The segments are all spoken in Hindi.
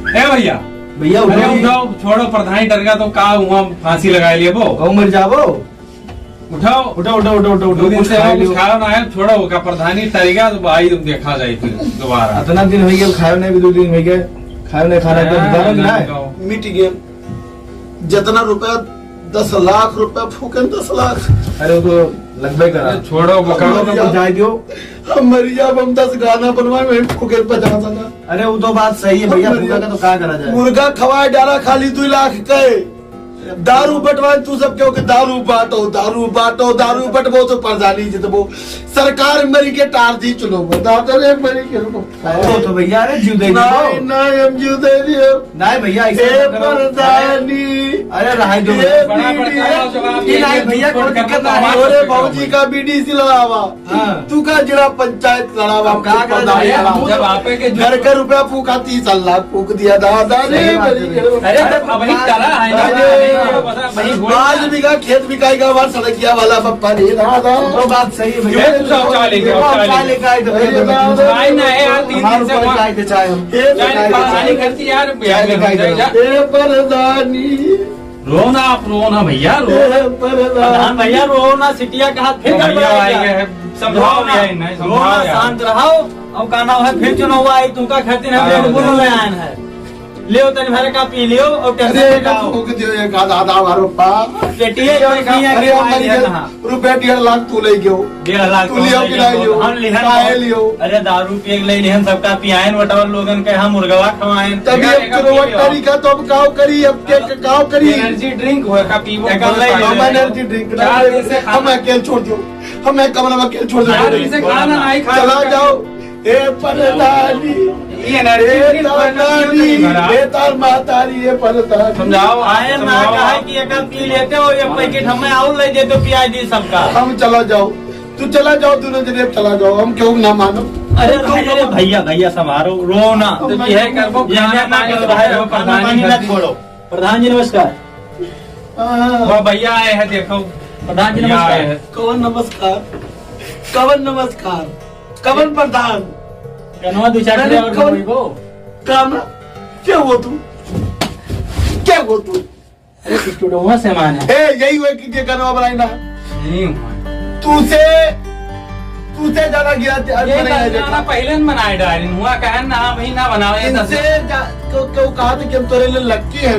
भैया भैया उठाओ, छोड़ो प्रधानी डर गया तो का हुआ फांसी लगा लिए वो मर जाओ। उठाओ उठो उठो उठो उठो दो दिन से कुछ खाओ ना है, छोड़ो का प्रधानी तरीका तो भाई तुम देखा जाए फिर दोबारा। इतना दिन हो गया खाए नहीं भी 2 दिन हो गए खाए नहीं खाना तो मिट गया। जितना रुपया 10 लाख रुपया फूके 10 लाख। अरे वो तो लगभग करा छोड़ो जाए दो। हम मरिया हम 10 गाना बनवाए में फूके 50 हजार। अरे वो तो बात सही है भैया फूका का तो क्या करा जाए। मुर्गा खवाए डाला खाली 2 लाख के। दारू बटवाए तू सब क्यों के दारू बांटो दारू बटवो तो प्रधानी जितबो सरकार मरी के टार दी चलो दादा मरी के वो तो भैया अरे जीव दे नहीं नहीं हम जीव दे दियो नहीं भैया ऐसे प्रधानी। अरे रहाई दो नहीं भैया कोई दिक्कत नहीं। अरे बाबूजी का बीडीसी लड़ावा तू का जिला पंचायत लड़ावा जब आपे के घर के रुपया फूका 30 लाख फूक दिया दादा ने। अरे अब वही करा है आज बिका खेत बिकाएगा हमारा सड़किया वाला पप्पा ने दादा। तो बात सही है भैया तू सब चाय लेके आओ, चाय लेके आए तो चाय ना है यार 3 दिन से चाय के चाय हम प्रधानी करती यार प्रधानी रोना भैया प्रधान भैया रो ना सिटिया कहा फिर भैया आए गए समझाओ भैया इन्हें समझाओ शांत रहो। अब का नाम है फिर चुनाव आई तुमका खातिर हम बोल रहे हैं लियो तनी भरे का पी लियो और टेंशन का फूक दियो एक आधा मारो पा पेटिए जो किया अरे हमारी रुपया 1.5 लाख तू ले गयो 1.5 लाख तू लियो कि नहीं लियो हम लिहन काहे लियो। अरे दारू पी ले लिहन सबका पियाएन वटावर लोगन के हम मुर्गवा खवाएन तभी अब चुनाव तरीका तो अब गाँव करी अब के गाँव करी एनर्जी ड्रिंक होए का पीवो हम एनर्जी ड्रिंक हम अकेले छोड़ दियो हम कमरा में अकेले छोड़ दियो खाना नहीं खा चला जाओ ए प्रधानी ये एनर्जी ड्रिंक तार मातारी ये प्रधानी समझाओ आए ना कहा कि एक पी लेते हो ये पैकेट हमें और ले दे तो पियाई दी सबका। हम चला जाओ तू चला जाओ दोनों जने चला जाओ हम क्यों ना मानो। अरे भैया भैया संभारो रो ना तो यह करबो प्रधानी ना छोड़ो। प्रधान जी नमस्कार। वो भैया आए हैं देखो प्रधान जी नमस्कार। कवन नमस्कार कवन नमस्कार कवन प्रधान कनवा 2-4 अरे और कौन- वो काम क्या हुआ तू क्या हुआ तू अरे स्टूडियो से मान है ए यही हुआ कि ये करवा बनाई ना नहीं हुआ तूसे ज्यादा गिरा ये गाना पहले न बनाए डायरी हुआ कहन ना भाई ना बनाओ ये इनसे क्यों कहा था कि हम तेरे लिए लक्की है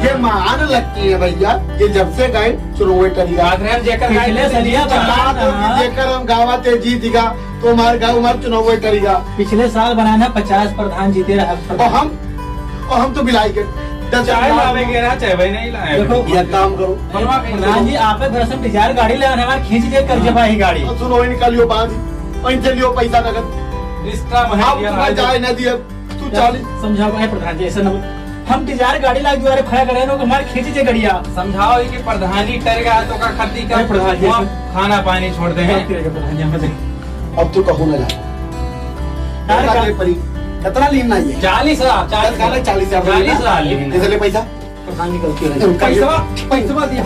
ये महान लक्की है भैया। ये जब से गए चुनाव तरीका पिछले सलिया जेकर हम गावा ते जीत गा तो हमारे गाँव हमारे चुनाव करेगा। पिछले साल बनाना 50 प्रधान जीते रहा और हम तो बिलाई के चाय लावेंगे ना चाय भाई नहीं लाए देखो यह काम करो प्रधान जी आप दरअसल डिजायर गाड़ी ले आने वाले खींच दे कर जब आई गाड़ी सुनो ही निकालियो बांध वहीं से लियो पैसा नगद रिश्ता आप तुम्हारे जाए न दिए तू 40 समझाओ है प्रधान जी ऐसा न हम डिजायर गाड़ी लाग द्वारे खड़ा करे नो हमारे खींच दे गड़िया समझाओ कि प्रधानी टर गया तो का खर्ची का प्रधान जी खाना पानी छोड़ दे हैं प्रधान जी हम अब तो कहूँ ना कितना लीना है 40,000 40,000 लेकिन इसलिए पैसा प्रधान जी गलती हो पैसा दिया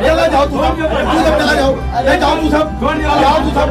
चला जाओ तू सब चला जाओ तू सब